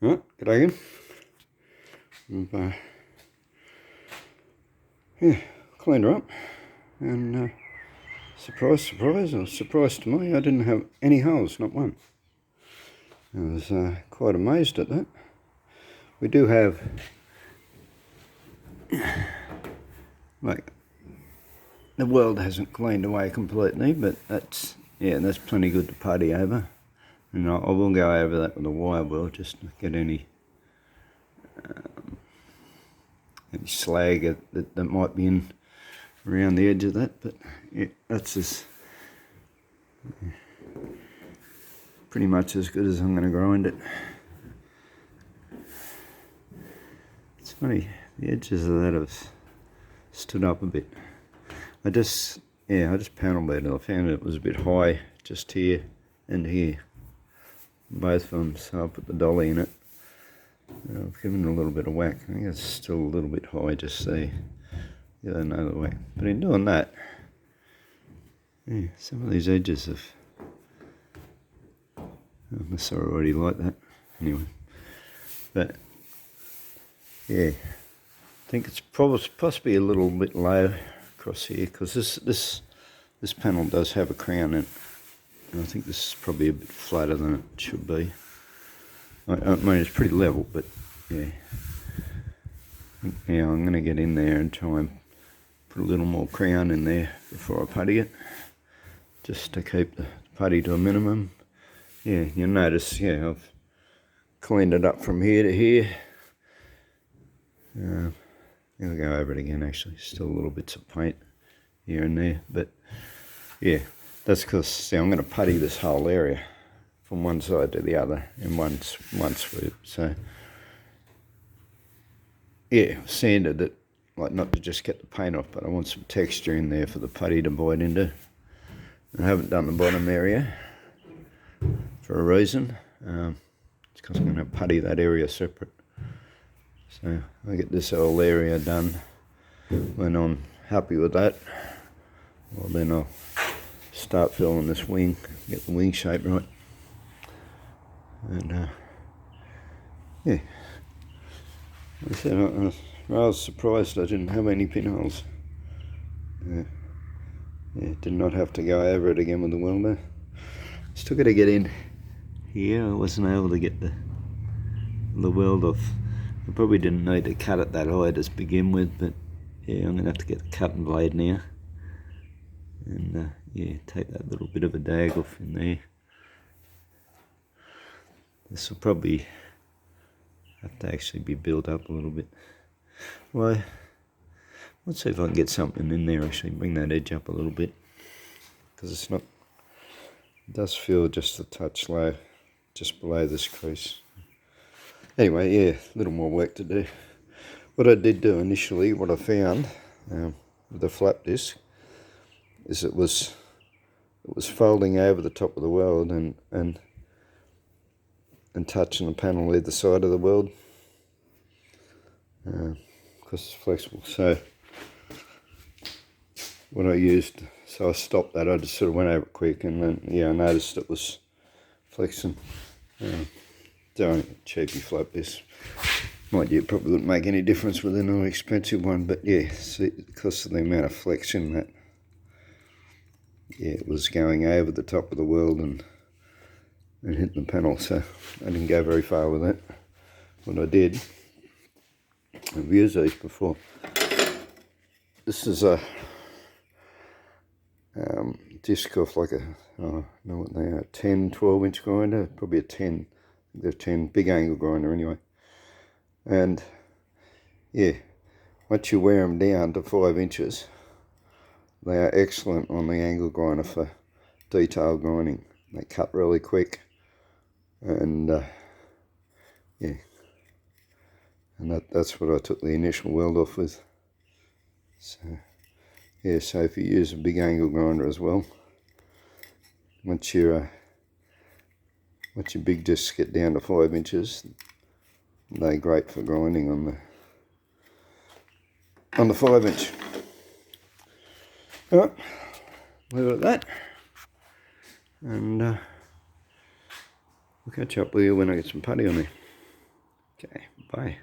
Right, g'day again. Yeah, cleaned her up, and surprise, surprise, or surprise to me, I didn't have any holes, not one. I was quite amazed at that. We do have, like, the world hasn't cleaned away completely, but that's plenty good to party over. And I will go over that with a wire wheel just to get any slag that might be in around the edge of that, but yeah, that's just pretty much as good as I'm going to grind it. It's funny, the edges of that have stood up a bit. I just panel beated. I found it was a bit high just here and here, both of them, so I put the dolly in it. I've given it a little bit of whack. I think it's still a little bit high, just see. Get another whack. But in doing that, yeah, some of these edges have, unless they're already like that. Anyway, but yeah, I think it's possibly a little bit low across here, because this panel does have a crown in it. And I think this is probably a bit flatter than it should be. I mean, it's pretty level, but yeah. Yeah, I'm going to get in there and try and put a little more crown in there before I putty it, just to keep the putty to a minimum. Yeah, you'll notice, yeah, I've cleaned it up from here to here. I'll go over it again, actually. Still a little bits of paint here and there, but yeah, that's because, see, I'm going to putty this whole area from one side to the other in one swoop. So yeah, sanded it, like, not to just get the paint off, but I want some texture in there for the putty to bite into. I haven't done the bottom area for a reason. It's because I'm going to putty that area separate. So I get this whole area done. When I'm happy with that, well, then I'll start filling this wing, get the wing shape right. And yeah, like I said, I was rather surprised I didn't have any pinholes. Yeah, did not have to go over it again with the welder. Still got to get in here. I wasn't able to get the weld off. I probably didn't need to cut it that high to begin with, but yeah, I'm going to have to get the cutting blade now. And yeah, take that little bit of a dag off in there. This will probably have to actually be built up a little bit. Well, let's see if I can get something in there, actually bring that edge up a little bit, because it's not, it does feel just a touch low, just below this crease. Anyway, yeah, a little more work to do. What I did do initially, what I found with the flap disc, is it was folding over the top of the weld and touching the panel either side of the weld, because it's flexible. So what I used, so I stopped that. I just sort of went over it quick, and then yeah, I noticed it was flexing. Don't cheapy flap this. Mind you, it probably wouldn't make any difference with an expensive one, but yeah, see, because of the amount of flexion that, yeah, it was going over the top of the weld and hitting the panel, so I didn't go very far with it. What I did, I've used these before. This is a disc off like a, I don't know what they are, 10, 12 inch grinder, probably a 10, I think they're 10, big angle grinder anyway. And yeah, once you wear them down to 5 inches, they are excellent on the angle grinder for detail grinding. They cut really quick, and yeah, and that's what I took the initial weld off with. So yeah, so if you use a big angle grinder as well, once your big discs get down to 5 inches, they're great for grinding on the 5 inch. Alright, leave it at that, and we'll catch up with you when I get some putty on there. Okay, bye.